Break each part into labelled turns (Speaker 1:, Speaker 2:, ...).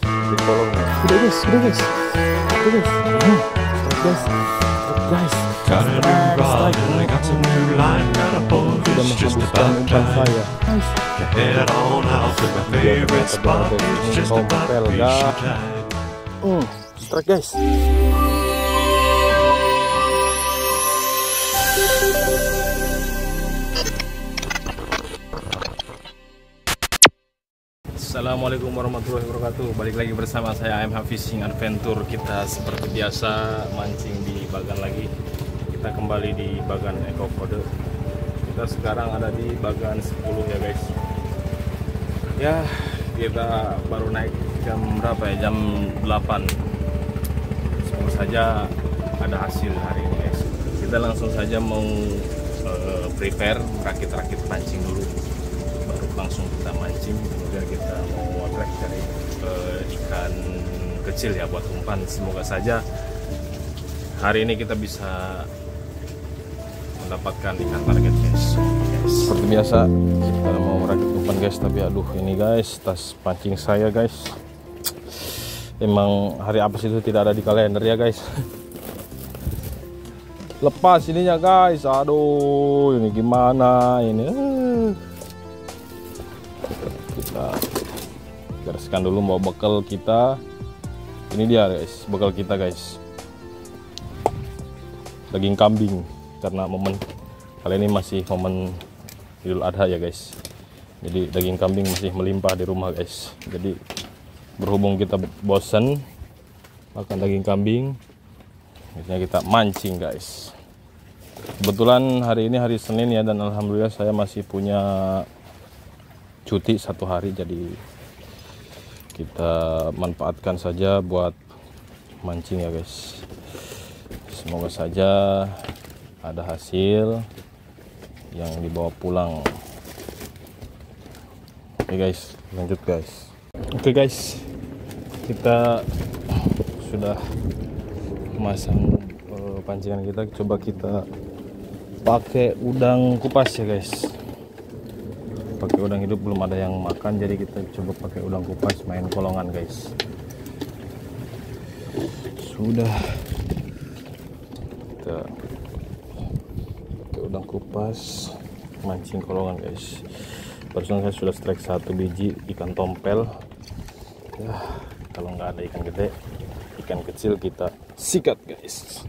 Speaker 1: di kolong. Sudah guys, sudah guys, sudah guys. Guys, guys.
Speaker 2: Got a new rod and I got some new line. Got a boat
Speaker 1: Sudah
Speaker 2: who's just
Speaker 1: menghabiskan
Speaker 2: about
Speaker 1: umpan
Speaker 2: time
Speaker 1: saya. Guys.
Speaker 2: to head on out to my favorite spot. It's just about fishing time.
Speaker 1: Strike guys. Assalamualaikum warahmatullahi wabarakatuh. Balik lagi bersama saya AMH Fishing Adventure. Kita seperti biasa mancing di Bagan lagi. Kita kembali di Bagan Eko Kode. Kita sekarang ada di Bagan 10 ya guys. Ya, kita baru naik jam berapa ya? Jam 8. Semoga saja ada hasil hari ini guys. Kita langsung saja mau prepare rakit-rakit pancing dulu, baru langsung kita mancing. Kemudian kita mau trek cari ikan kecil ya buat umpan. Semoga saja hari ini kita bisa mendapatkan ikan target guys. Seperti biasa kita mau merakit umpan guys, tapi aduh ini guys, tas pancing saya guys. Emang hari apa sih itu tidak ada di kalender ya guys. Lepas ininya guys, aduh ini gimana ini. Kita bereskan dulu mau bekal kita. Ini dia guys, bekal kita guys, daging kambing, karena momen kali ini masih momen Idul Adha ya guys. Jadi daging kambing masih melimpah di rumah guys. Jadi berhubung kita bosan makan daging kambing, biasanya kita mancing guys. Kebetulan hari ini hari Senin ya, dan alhamdulillah saya masih punya cuti 1 hari, jadi kita manfaatkan saja buat mancing ya guys. Semoga saja ada hasil yang dibawa pulang. Oke guys, lanjut guys. Oke guys, kita sudah masang pancingan kita. Coba kita pakai udang kupas ya guys. Pakai udang hidup, belum ada yang makan, jadi kita coba pakai udang kupas main kolongan guys. Sudah kita pakai udang kupas mancing kolongan guys. Barusan saya sudah strike 1 biji ikan tompel ya. Kalau nggak ada ikan gede, ikan kecil kita sikat guys.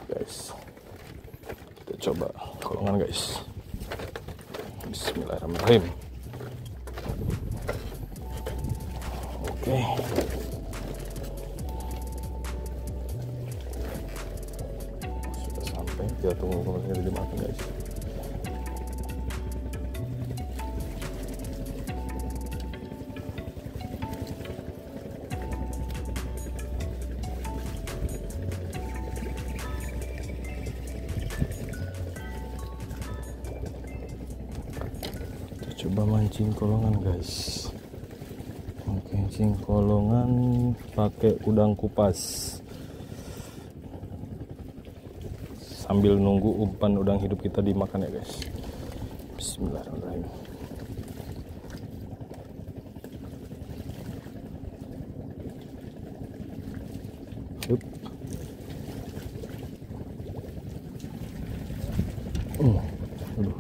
Speaker 1: Guys, kita coba kolongan guys. Bismillahirrahmanirrahim. Oke. Sudah sampai, kita tunggu kolongannya dimakan guys. Coba mancing kolongan guys. Mancing kolongan pakai udang kupas sambil nunggu umpan udang hidup kita dimakan ya guys. Bismillahirrahmanirrahim. Yup. Aduh.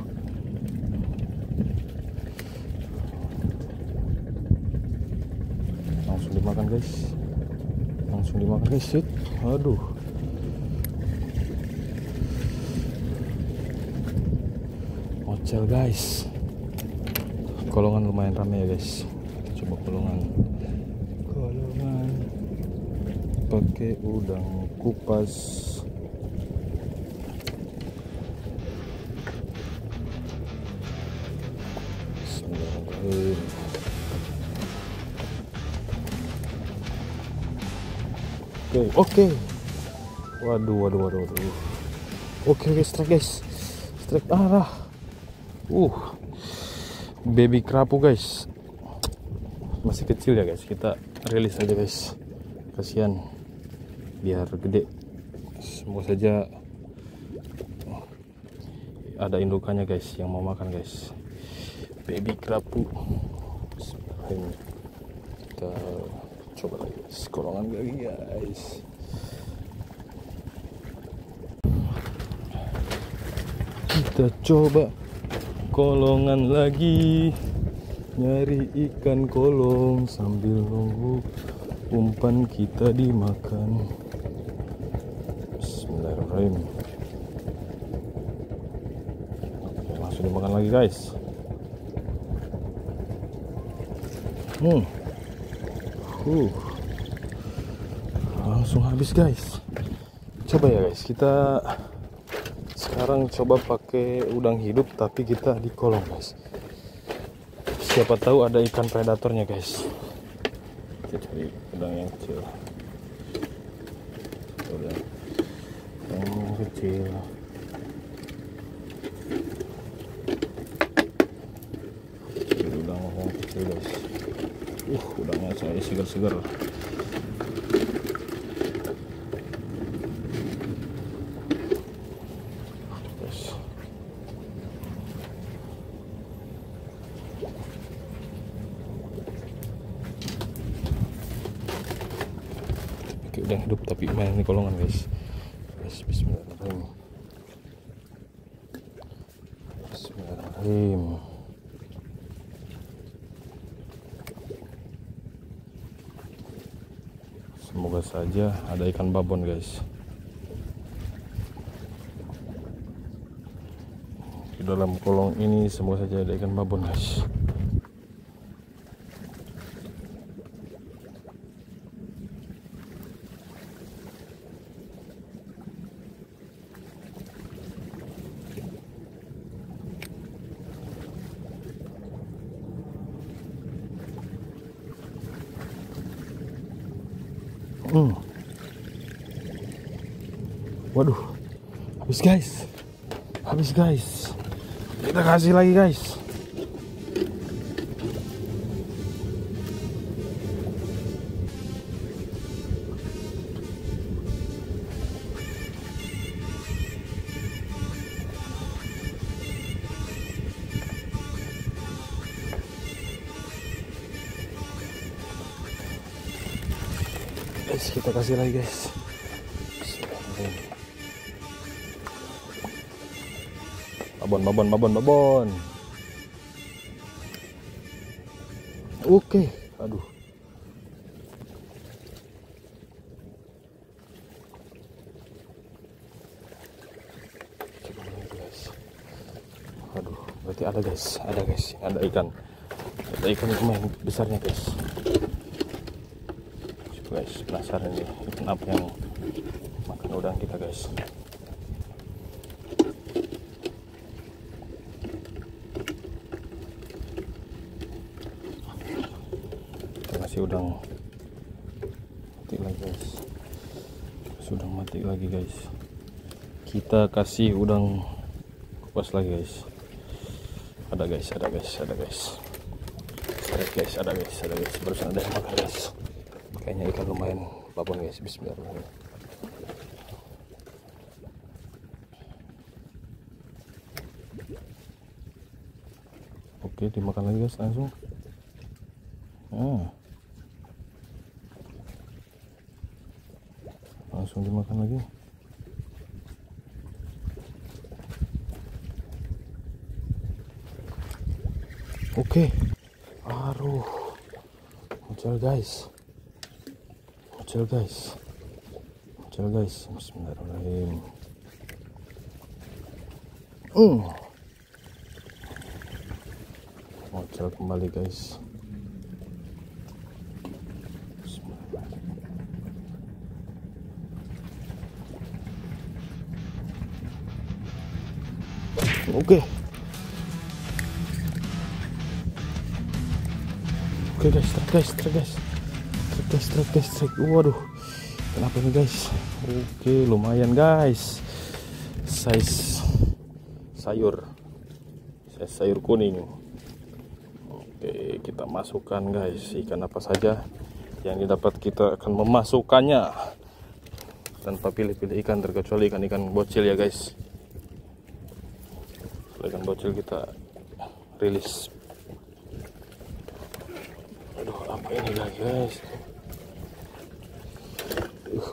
Speaker 1: Langsung dimakan guys, langsung dimakan guys. Shit. Aduh, mocel guys. Kolongan lumayan rame ya guys. Coba kolongan pakai udang kupas. Bismillahirrahmanirrahim. Oke. Waduh. Oke, strike guys. Strike arah. Baby kerapu guys. Masih kecil ya guys. Kita rilis aja guys. Kasihan. Biar gede. Semoga saja ada indukannya guys yang mau makan guys. Baby kerapu. Bismillahirrahmanirrahim. Kita coba lagi kolongan lagi guys. Kita coba kolongan lagi, nyari ikan kolong sambil nunggu umpan kita dimakan. Bismillahirrahmanirrahim. Oke, langsung dimakan lagi guys. Langsung habis guys. Coba ya guys, kita sekarang coba pakai udang hidup tapi kita di kolong guys. Siapa tahu ada ikan predatornya guys. Kita cari udang yang kecil. Udang yang kecil. Udang yang kecil guys. Udangnya saya segar-segar. Udang hidup tapi main di kolongan guys. Bismillahirrahmanirrahim. Bismillahirrahmanirrahim. Semoga saja ada ikan babon guys. Di dalam kolong ini semoga saja ada ikan babon guys. Waduh, habis guys, kita kasih lagi guys. Kita kasih lagi guys. Babon. Oke, aduh. Coba lagi guys. Aduh, berarti ada guys, ada ikan lumayan besarnya guys. Coba guys, penasaran nih ikan apa yang makan udang kita guys. Udang mati lagi guys. Udang mati lagi guys. Kita kasih udang kupas lagi guys. Ada guys. Ada guys. Barusan ada yang makan guys. Kayaknya ikan lumayan babon guys. Bismillahirrahmanirrahim. Oke, dimakan lagi guys langsung. Langsung dimakan lagi. Oke. Aduh. Muncul guys. Bismillahirrahmanirrahim. Muncul kembali guys. Oke guys, strike. Waduh, kenapa ini guys? Oke, lumayan guys. Size sayur kuning. Oke, kita masukkan guys. Ikan apa saja yang didapat kita akan memasukkannya tanpa pilih-pilih ikan, terkecuali ikan-ikan bocil ya guys. Ikan bocil kita rilis. Aduh, apa Ini lagi guys.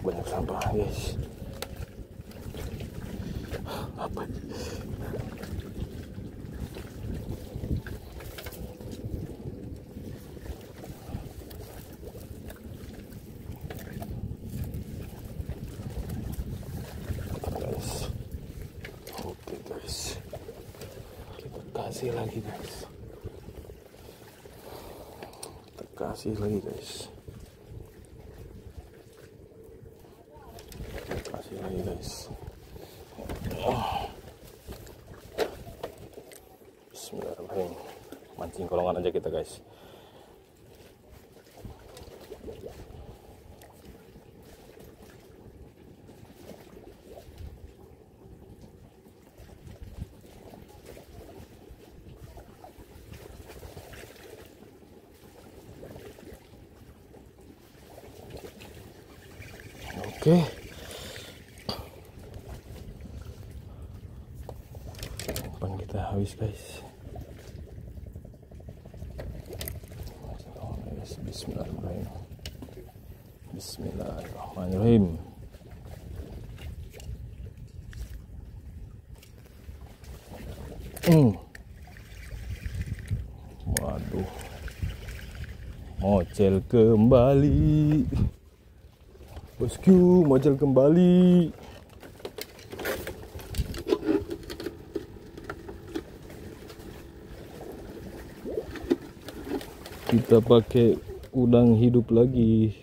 Speaker 1: Banyak sampah guys. Apa? Guys. Oke guys. Kita kasih lagi guys. Kita kasih lagi guys. Kasih lagi guys. Bismillahirrahmanirrahim. Mancing kolongan aja kita guys. Oke. Umpan kita habis guys. Bismillahirrahmanirrahim. Bismillahirrahmanirrahim. Waduh. Mocel kembali. Bosku, mocel kembali. Kita pakai udang hidup lagi.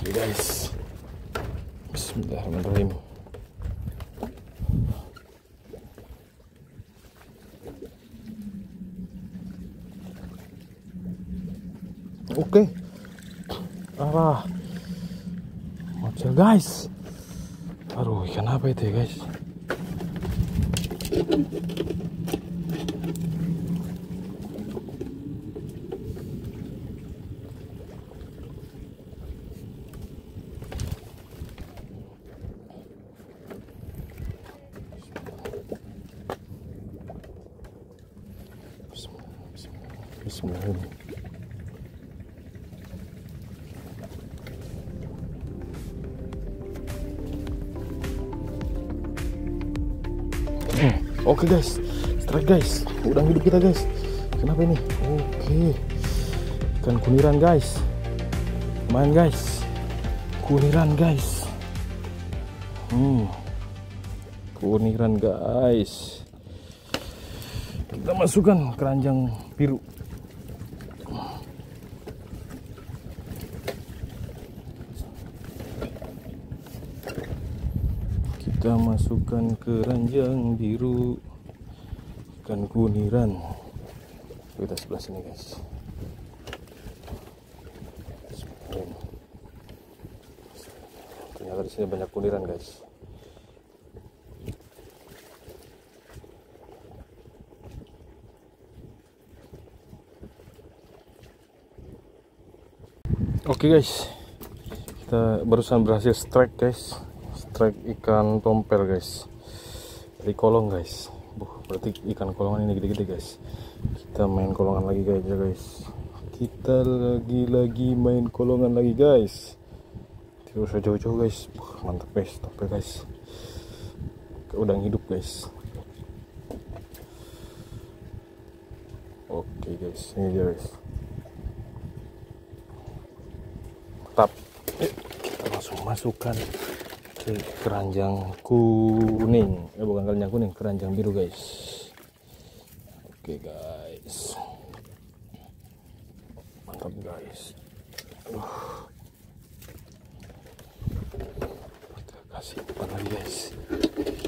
Speaker 1: Oke guys. Bismillahirrahmanirrahim. Oke. Arah. Mocel guys. Aduh, ikan apa itu ya guys? Bismillahirrahmanirrahim. Oke guys, strike guys, udang hidup kita guys. Kenapa ini? Oke, ikan kuniran guys. Main guys, kuniran guys. Kuniran guys. Kita masukkan keranjang biru. Kita masukkan keranjang biru ikan kuniran. Kita sebelah sini guys. Ternyata di sini banyak kuniran guys. Oke guys, kita barusan berhasil strike guys. Strike ikan tompel guys dari kolong guys. Berarti ikan kolongan ini gede-gede guys. Kita main kolongan lagi guys ya guys. Kita lagi main kolongan lagi guys. Tidak usah jauh-jauh guys. Mantap guys, tompel guys. Udang hidup guys. Oke guys, ini dia guys. Mantap. Kita langsung masukkan keranjang kuning, bukan keranjang kuning, keranjang biru guys. Oke guys, mantap guys. Kita kasih umpan lagi guys.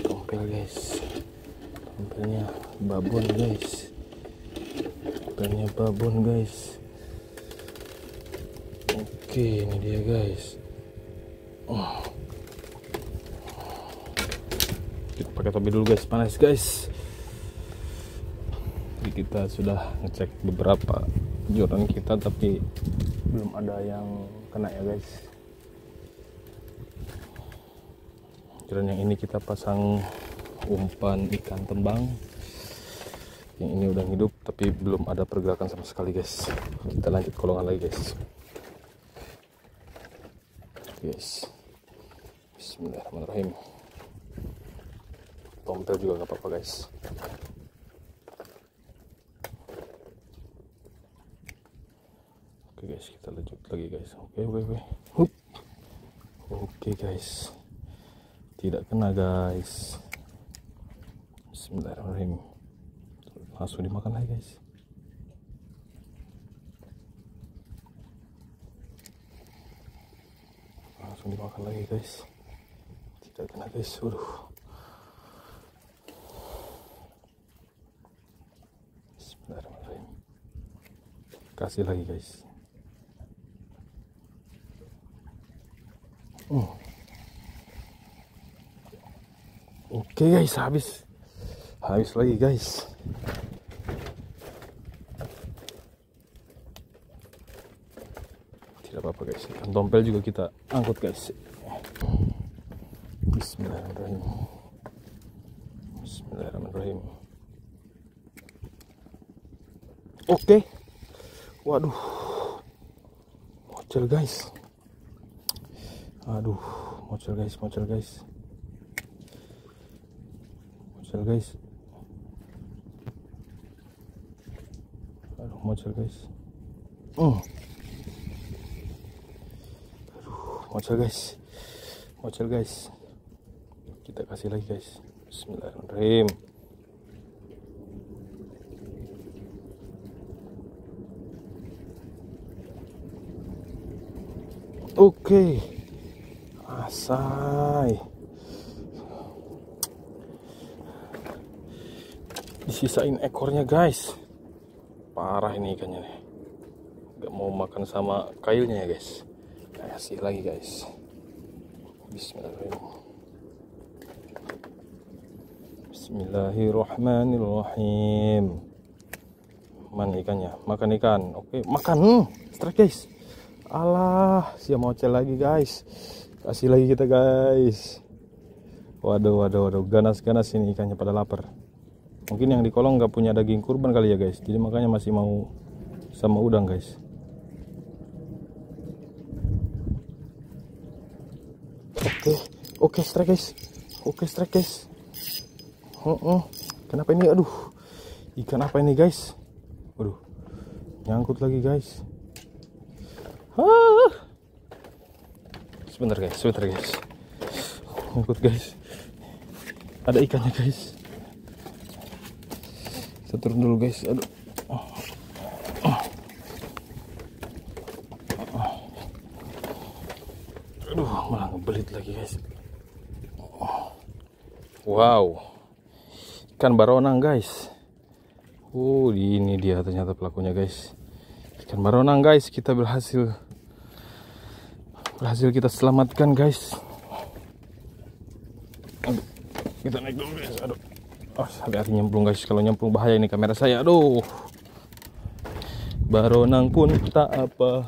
Speaker 1: Tompel guys, tompelnya babon guys, tompelnya babon guys. Oke, ini dia guys. Kita pakai topi dulu guys, panas guys. Jadi kita sudah ngecek beberapa joran kita, tapi belum ada yang kena ya guys. Joran yang ini kita pasang umpan ikan tembang, yang ini udah hidup tapi belum ada pergerakan sama sekali guys. Kita lanjut kolongan lagi guys. Bismillahirrahmanirrahim. Tompel juga gak apa-apa guys. Oke guys, kita lanjut lagi guys. Oke guys, tidak kena guys. Bismillahirrahmanirrahim. Langsung dimakan lagi guys. Langsung dimakan lagi guys. Tidak kena guys. Bismillahirrahmanirrahim. Kasih lagi guys. Oke guys, habis lagi guys. Tidak apa-apa guys. Ikan tompel juga kita angkut guys. Bismillahirrahmanirrahim. Bismillahirrahmanirrahim. Oke. Waduh, mocel guys. Aduh, mocel guys. Mocel guys. Aduh, mocel guys. Aduh, mocel guys. Kita kasih lagi guys. Bismillahirrahmanirrahim. Oke. Asai. Disisain ekornya guys. Parah ini ikannya nih. Gak mau makan sama kailnya ya guys. Kasih lagi guys. Bismillahirrahmanirrahim. Bismillahirrahmanirrahim. Mana ikannya? Makan ikan. Oke, makan. Strike guys. Alah, siap mocel lagi guys. Kasih lagi kita guys. Waduh, ganas ini ikannya, pada lapar. Mungkin yang di kolong nggak punya daging kurban kali ya guys, jadi makanya masih mau sama udang guys. Oke strike guys. Kenapa ini? Aduh, ikan apa ini guys? Waduh, nyangkut lagi guys. Sebentar guys. Nyangkut guys. Ada ikannya guys. Kita turun dulu guys. Aduh, malah ngebelit lagi guys. Wow, ikan baronang guys. Ini dia ternyata pelakunya guys. Ikan baronang guys, kita berhasil kita selamatkan guys. Aduh, kita naik dulu guys. Aduh, hati-hati nyemplung guys. Kalau nyemplung bahaya ini kamera saya. Aduh, baronang pun tak apa,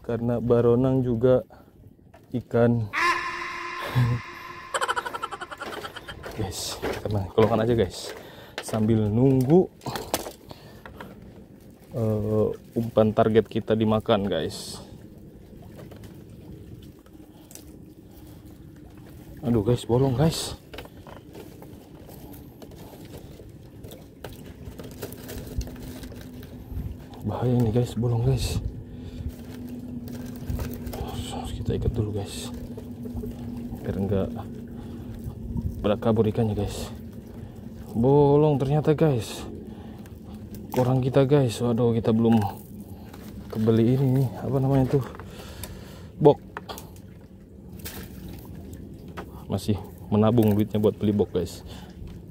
Speaker 1: karena baronang juga ikan. Guys, kita kolongkan aja guys, sambil nunggu umpan target kita dimakan guys. Aduh guys, bolong guys. Bahaya ini guys, bolong guys. Harus kita ikat dulu guys, biar enggak pada kabur ikannya guys. Bolong ternyata guys. Kurang kita guys. Waduh, kita belum kebeli ini, apa namanya tuh, bok. Masih menabung duitnya buat beli bok guys.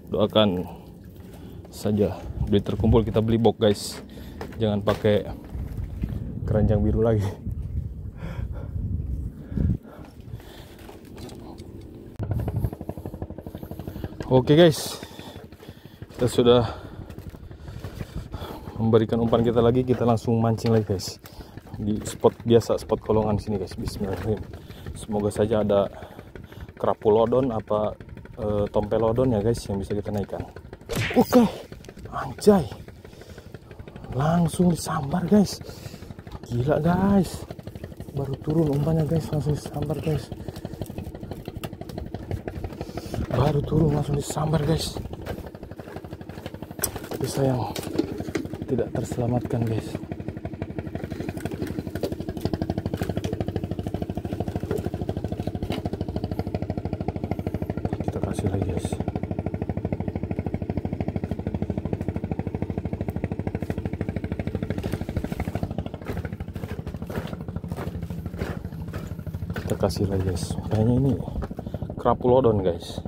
Speaker 1: Doakan saja duit terkumpul kita beli bok guys. Jangan pakai keranjang biru lagi. Oke guys, kita sudah memberikan umpan kita lagi, kita langsung mancing lagi guys di spot biasa, spot kolongan sini guys. Bismillahirrahmanirrahim. Semoga saja ada krapulodon apa tompelodon ya guys yang bisa kita naikkan. Oke, anjay, langsung disambar guys, gila guys, baru turun umpannya guys langsung disambar guys, baru turun langsung disambar guys. Tapi sayang tidak terselamatkan guys. Kita kasih lagi guys. Kita kasih lagi guys. Kayaknya ini krapulodon guys.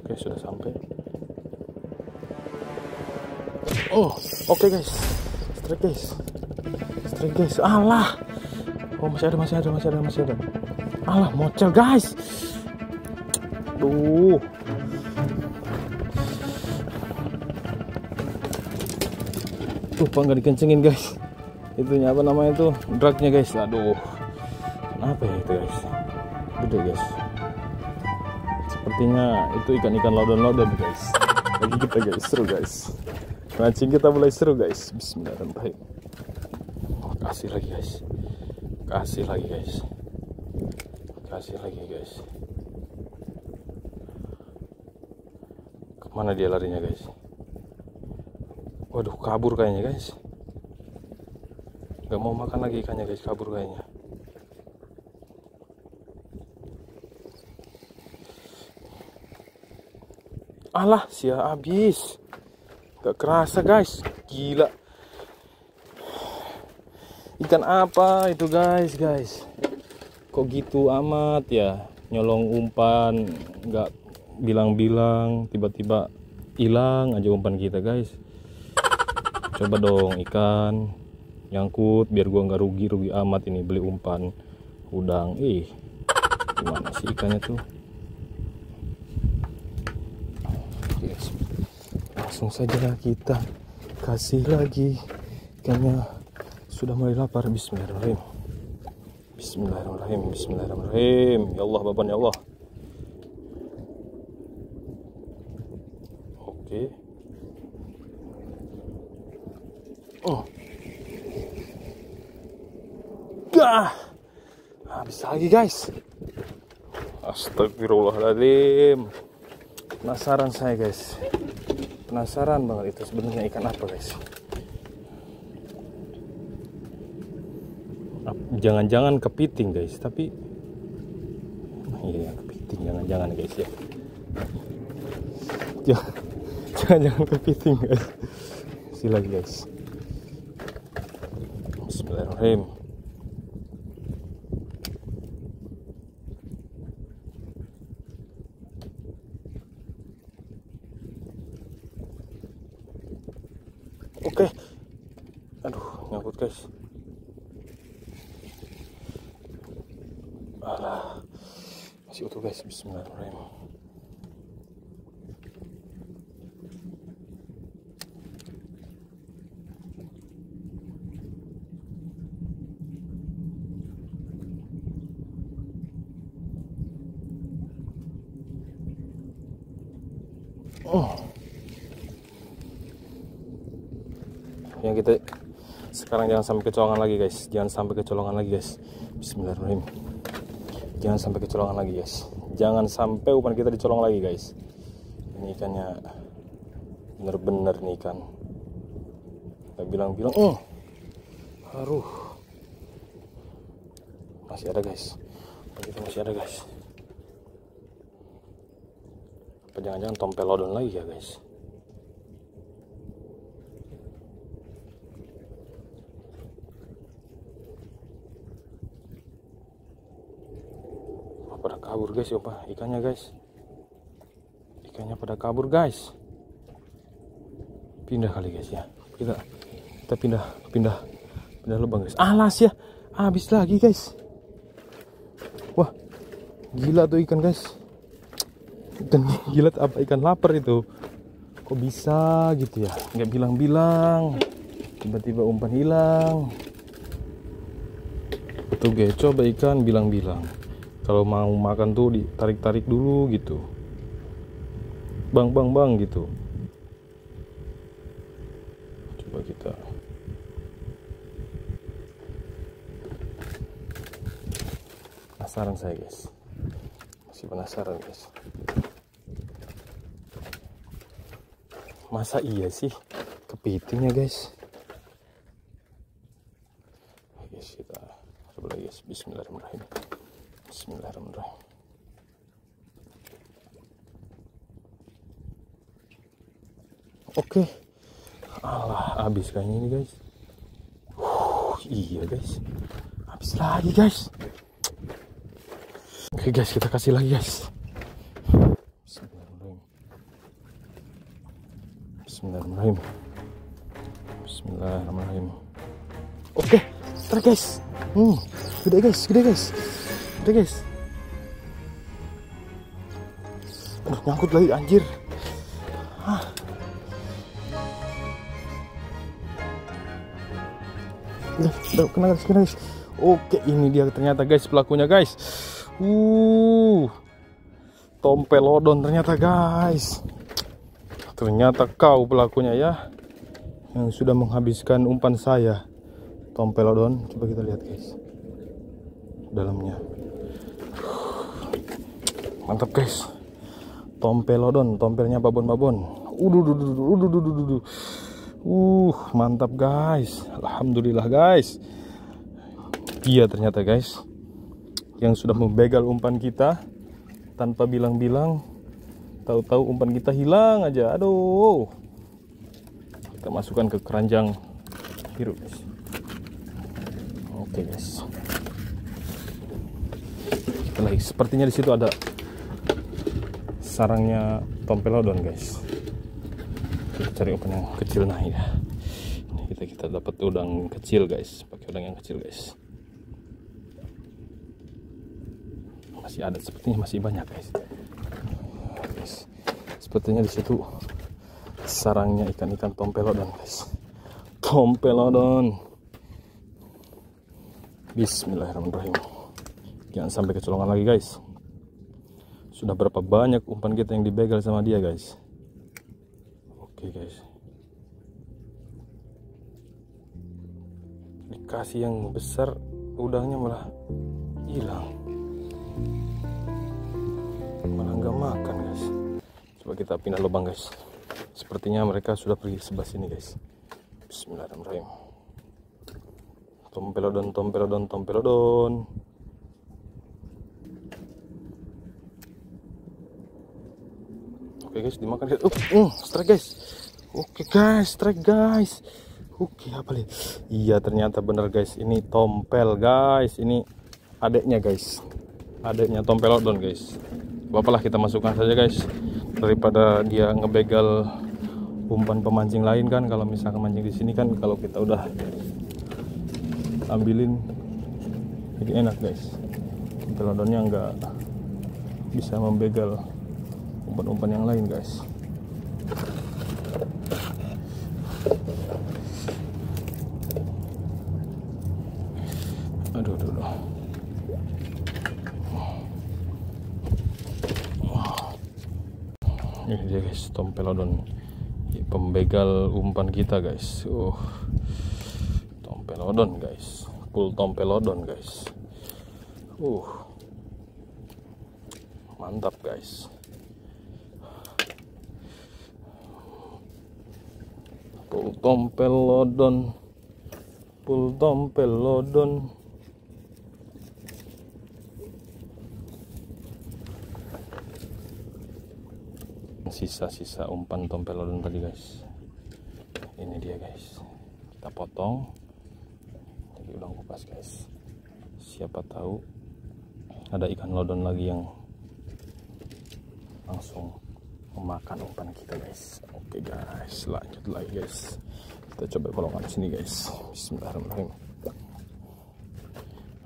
Speaker 1: Oke, sudah sampai. Oh, oke guys. Strike guys. Strike guys. Alah. Oh, masih ada. Alah, mocel guys. Duh. Tuh, nggak dikencengin guys. Itunya apa namanya itu? Dragnya guys. Aduh. Kenapa ya itu guys? Gede guys. Sepertinya itu ikan-ikan lodon guys. Lagi kita guys, seru guys. Mancing kita mulai seru guys. Bismillahirrahmanirrahim. Kasih lagi guys. Kasih lagi guys. Kasih lagi guys. Kemana dia larinya guys? Waduh, kabur kayaknya guys. Gak mau makan lagi ikannya guys, kabur kayaknya. Alah, sia habis. Gak kerasa guys, gila. Ikan apa itu guys? Kok gitu amat ya? Nyolong umpan, gak bilang-bilang, tiba-tiba hilang aja umpan kita guys. Coba dong ikan nyangkut, biar gua nggak rugi amat ini beli umpan udang. Gimana sih ikannya tuh? Yes. Langsung saja kita kasih lagi, ikannya sudah mulai lapar. Bismillahirrahmanirrahim. Bismillahirrahmanirrahim. Ya Allah, baban ya Allah. Oke. Oh. Gah. Habis lagi guys. Astagfirullahaladzim. Penasaran saya guys. Penasaran banget itu sebenarnya ikan apa guys. Jangan-jangan kepiting guys, tapi iya kepiting, jangan-jangan guys ya. Jangan kepiting guys. Lagi guys. Bismillahirrahmanirrahim. Oke. Aduh, nyangkut guys. Alah, masih utuh guys. Bismillahirrahmanirrahim. Yang kita sekarang jangan sampai kecolongan lagi guys. Bismillahirrahmanirrahim. Jangan sampai kecolongan lagi guys. Jangan sampai umpan kita dicolong lagi guys. Ini ikannya bener-bener nih ikan. Gak bilang-bilang. Aduh. Masih ada guys. Masih ada guys. Apa jangan-jangan tompelodon lagi ya guys? Pada kabur guys ya Pak, ikannya guys. Ikannya pada kabur guys. Pindah kali guys ya. Kita pindah lubang guys. Alas ya, habis lagi guys. Wah, Gila tuh ikan guys. Dan gila apa ikan lapar itu. Kok bisa gitu ya, nggak bilang-bilang, tiba-tiba umpan hilang. Tuh guys, coba ikan bilang-bilang kalau mau makan tuh ditarik-tarik dulu gitu, bang gitu. Coba kita penasaran saya guys, masih penasaran guys. Masa iya sih kepiting ya guys? Guys, kita coba lagi guys. Bismillahirrahmanirrahim. Bismillahirrahmanirrahim. Oke. Alah, habis kayaknya ini guys. Iya guys. Habis lagi guys. Oke guys, kita kasih lagi guys. Bismillahirrahmanirrahim. Bismillahirrahmanirrahim. Oke, strike guys. Gede guys. Aduh, nyangkut lagi anjir. Udah kena guys. Oke, ini dia ternyata guys pelakunya guys. Tompelodon ternyata guys. Ternyata kau pelakunya ya, yang sudah menghabiskan umpan saya. Tompelodon, coba kita lihat guys dalamnya. Mantap guys. Tompelodon, tompelnya babon. Mantap guys. Alhamdulillah guys. Dia ternyata guys yang sudah membegal umpan kita tanpa bilang-bilang. Tahu-tahu umpan kita hilang aja. Aduh. Kita masukkan ke keranjang biru guys. Oke guys. Kita lagi. Sepertinya di situ ada sarangnya tompelodon guys. Kita cari umpan yang kecil nah ya. Ini kita dapat udang kecil guys. Pakai udang yang kecil guys. Masih ada, sepertinya masih banyak guys. Sepertinya di situ sarangnya ikan-ikan tompelodon guys. Tompelodon. Bismillahirrahmanirrahim. Jangan sampai kecolongan lagi guys. Sudah berapa banyak umpan kita yang dibegal sama dia guys. Oke guys. Dikasih yang besar, udangnya malah hilang. Malah nggak makan guys. Coba kita pindah lubang guys. Sepertinya mereka sudah pergi ke sebelah sini guys. Bismillahirrahmanirrahim. Tompelodon. Oke guys, dimakan guys. Strike guys. Oke guys, strike guys. Oke, apa nih? Iya ternyata bener guys. Ini tompel guys. Ini adeknya guys. Adeknya tompelodon guys. Apalah, kita masukkan saja guys. Daripada dia ngebegal umpan pemancing lain kan. Kalau misalkan mancing di sini kan, kalau kita udah ambilin jadi enak guys. Tompelodonnya nggak bisa membegal umpan-umpan yang lain guys. Aduh. Ini dia guys, tompelodon pembegal umpan kita guys. Tompelodon guys, full tompelodon guys. Mantap guys. Full tompelodon. Sisa-sisa umpan tompelodon tadi guys. Ini dia guys. Kita potong jadi udang kupas guys. Siapa tahu ada ikan lodon lagi yang langsung memakan umpan kita guys. Oke guys, lanjut lagi guys. Kita coba kolongan sini guys. Bismillahirrahmanirrahim.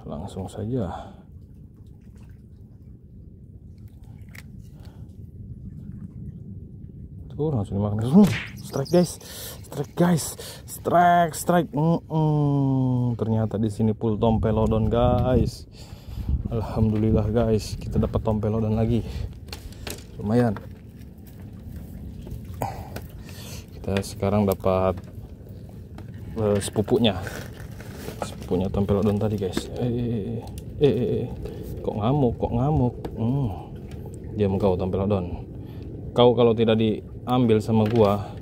Speaker 1: Langsung saja. Langsung dimakan. Strike guys. Strike. Ternyata di sini full tompelodon guys. Alhamdulillah guys, kita dapat tompelodon lagi. Lumayan. Kita sekarang dapat sepupunya tompelodon tadi guys. Kok ngamuk. Diam kau tompelodon. Kau kalau tidak diambil sama gua,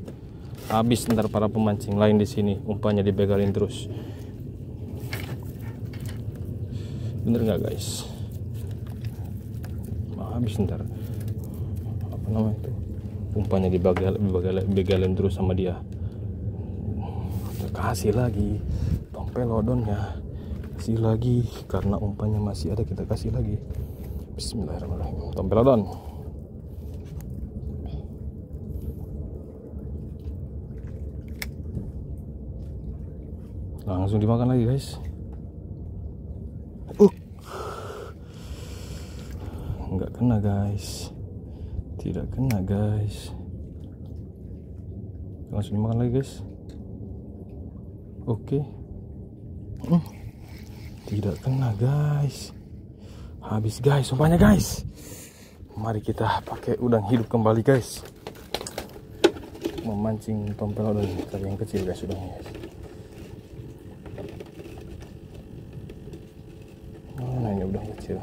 Speaker 1: habis ntar para pemancing lain di sini, umpannya dibegalin terus. Bener nggak guys? Habis ntar apa namanya itu, umpannya dibegalin terus sama dia. Kasih lagi tompelodonnya, kasih lagi karena umpannya masih ada, kita kasih lagi. Bismillahirrahmanirrahim. Tompelodon. Langsung dimakan lagi guys. Nggak kena guys, tidak kena guys. Langsung dimakan lagi guys. Oke. Tidak kena guys. Habis guys umpannya guys. Mari kita pakai udang hidup kembali guys, memancing tompelodon tadi yang kecil guys, udangnya guys. Mana ini udang kecil?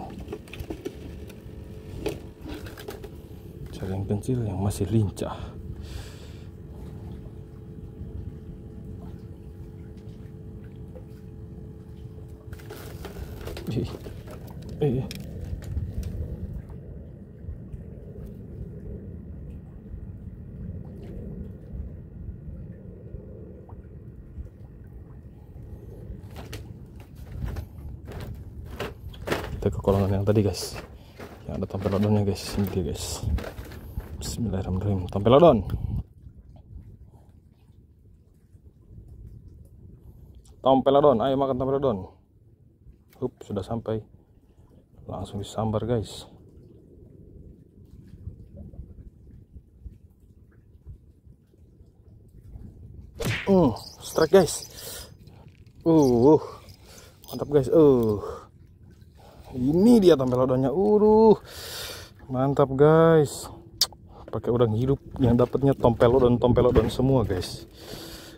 Speaker 1: Cari yang kecil yang masih lincah. Kita ke kolam yang tadi guys, yang ada tompelodonnya guys. Ini dia guys. Bismillahirrahmanirrahim. Tompelodon, ayo makan tompelodon. Sudah sampai. Langsung disambar guys. Strike guys. Mantap guys. Ini dia tompelodonnya. Mantap guys. Pakai udang hidup yang dapatnya tompelodon semua guys.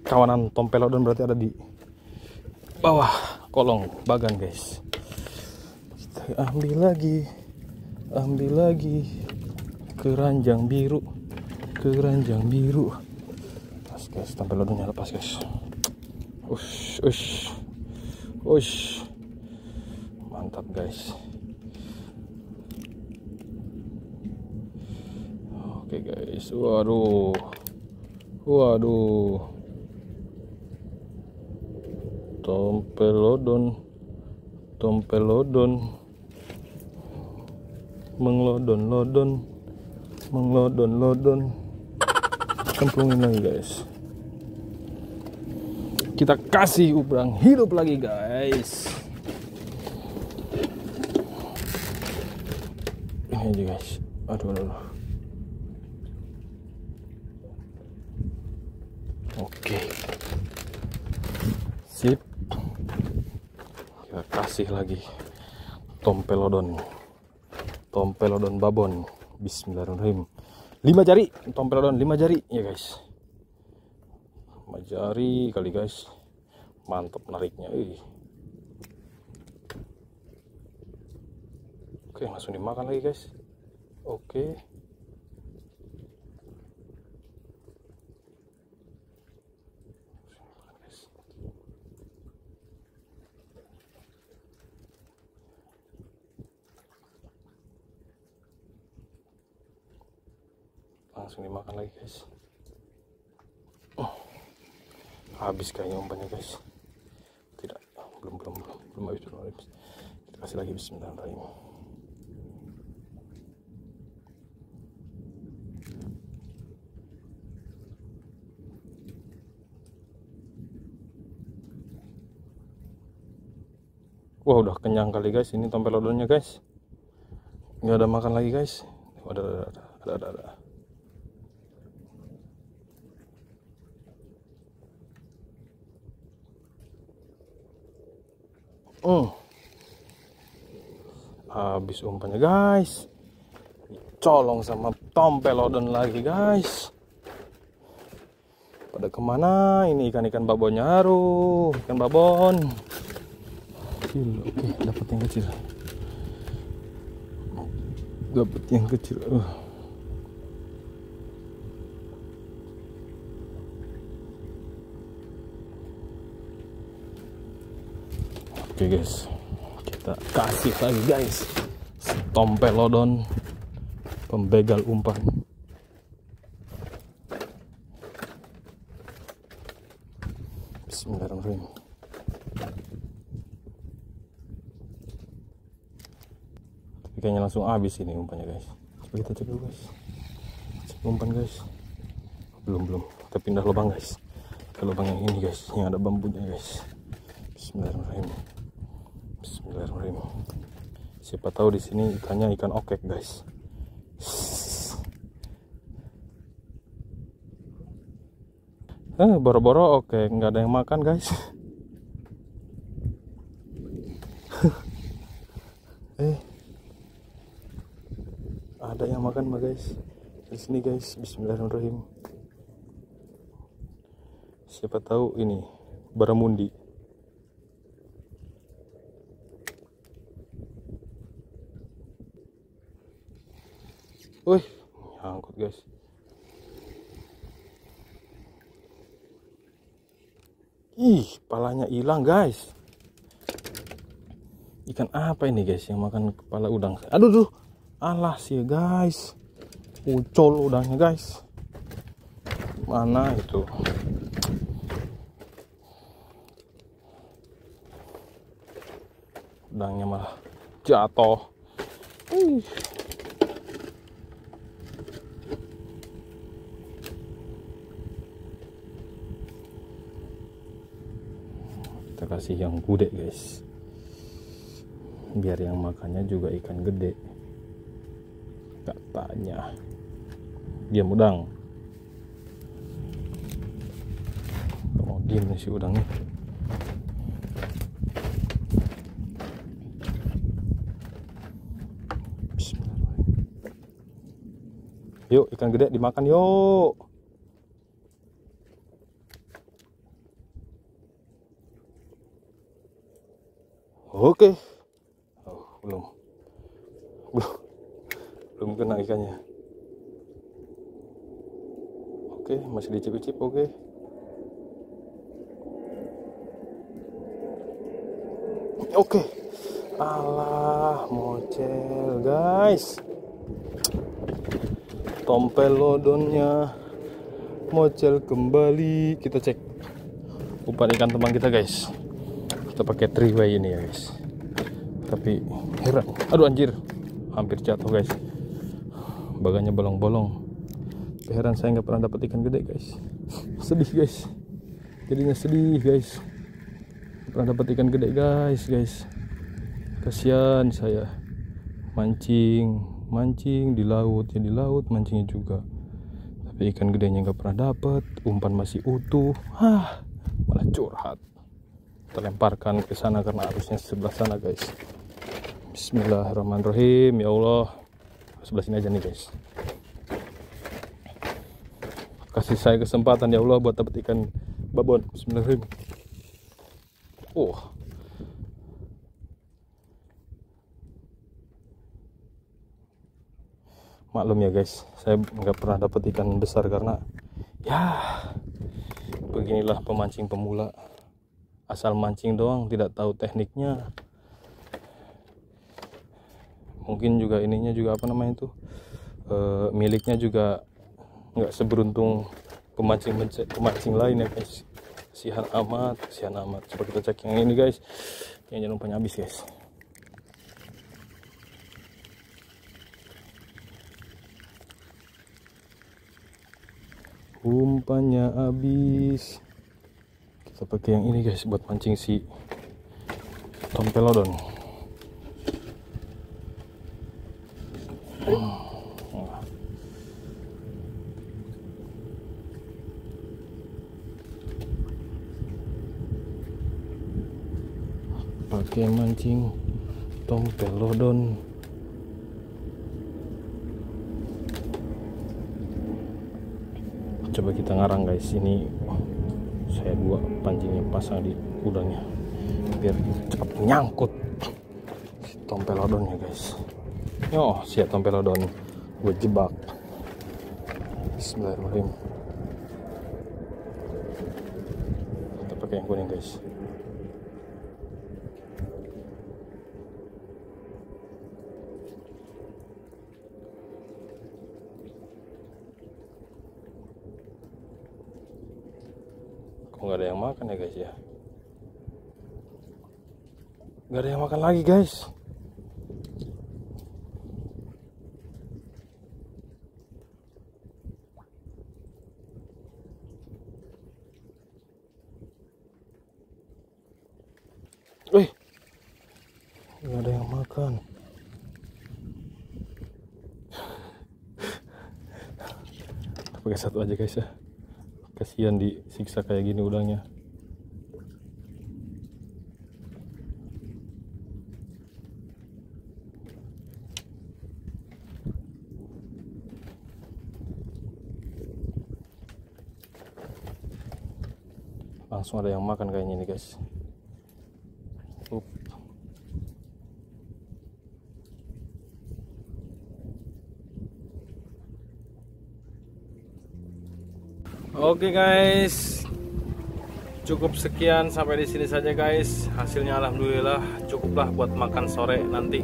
Speaker 1: Kawanan tompelodon berarti ada di bawah kolong bagan guys. Kita ambil lagi keranjang biru. Pas guys, tompelodonnya lepas guys. Ush. Mantap guys. Oke guys. Waduh. Tompelodon menglodon. Kemplungin lagi guys. Kita kasih udang hidup lagi guys. Ini aja guys. Aduh. Oke. Sip. Kita kasih lagi tompelodon babon. Bismillahirrahmanirrahim. 5 jari tompelodon, 5 jari ya guys. 5 jari kali guys. Mantap nariknya. Oke, langsung dimakan lagi guys. Oke. Langsung dimakan lagi guys. Habis kayaknya umpannya guys. Tidak, belum habis. Kita kasih lagi. Bismillahirrahmanirrahim. Wah, udah kenyang kali guys ini tompelodonnya guys. Nggak ada makan lagi guys. Ada. Habis umpannya guys, colong sama tompelodon lagi guys. Pada kemana ini ikan-ikan babonnya? Aduh, ikan babon kecil. Oke, dapat yang kecil, dapat yang kecil. Oke guys, kita kasih lagi guys tompelodon pembegal umpan. Bismillahirrahmanirrahim. Tapi kayaknya langsung habis ini umpannya guys. Coba kita cek dulu guys, cek umpan guys. Belum, kita pindah lubang guys, ke lubang yang ini guys, yang ada bambunya guys. Bismillahirrahmanirrahim. Bismillahirrahmanirrahim. Siapa tahu di sini ikannya ikan okek guys. Boro-boro oke, nggak ada yang makan guys. Ada yang makan mah guys di sini guys. Bismillahirrahmanirrahim. Siapa tahu ini baramundi. Wih, nyangkut guys. Ih, palanya hilang guys. Ikan apa ini guys yang makan kepala udang? Aduh, alah sih guys, ucol udangnya guys. Mana itu? Udangnya malah jatuh. Kita kasih yang gede guys, biar yang makannya juga ikan gede. Katanya diam udang. Mau diam si udangnya. Bismillahirrahmanirrahim. Yuk ikan gede dimakan yuk. Oke. Oh, belum kena ikannya. Oke, masih dicip-cip. Oke. Alah, mocel guys. Tompelodonnya mocel kembali. Kita cek umpan ikan teman kita guys. Kita pakai 3-way ini ya guys. Tapi heran, aduh anjir, hampir jatuh guys. Bagannya bolong-bolong. Heran saya nggak pernah dapat ikan gede guys. Sedih guys. Jadinya sedih guys. Pernah dapat ikan gede guys. Kasihan saya. Mancing di laut, mancingnya juga. Tapi ikan gedenya nggak pernah dapat. Umpan masih utuh. Malah curhat. Terlemparkan ke sana karena arusnya sebelah sana guys. Bismillahirrahmanirrahim. Ya Allah, sebelah sini aja nih guys. Kasih saya kesempatan ya Allah buat dapat ikan babon. Bismillahirrahmanirrahim. Maklum ya guys, saya nggak pernah dapat ikan besar karena ya beginilah pemancing pemula. Asal mancing doang, tidak tahu tekniknya. Mungkin juga ininya juga apa namanya itu, miliknya juga nggak seberuntung pemancing lain ya guys. Kasihan amat. Coba kita cek yang ini guys, yang jangan umpannya habis guys. Umpannya habis. Kita pakai yang ini guys buat mancing si tompelodon. pakai mancing tompelodon. Coba kita ngarang guys, ini saya dua pancingnya pasang di udangnya biar cepat nyangkut si tompelodonnya guys. Oh siap tompelodon, gue jebak. Bismillahirrahmanirrahim. Kita pakai yang kuning guys. Nggak ada yang makan ya guys ya, nggak ada yang makan lagi guys. Wih, nggak ada yang makan. Pakai satu aja guys ya, kasihan disiksa kayak gini udangnya. Langsung ada yang makan kayaknya nih guys. Oke guys, cukup sekian sampai di sini saja guys. Hasilnya alhamdulillah cukuplah buat makan sore nanti.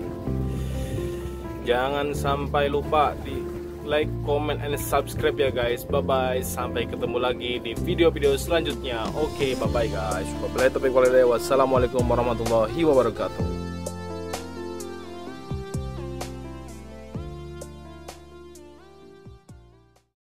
Speaker 1: Jangan sampai lupa di like, comment, and subscribe ya guys. Bye bye, sampai ketemu lagi di video-video selanjutnya. Oke, bye bye guys. Wassalamualaikum warahmatullahi wabarakatuh.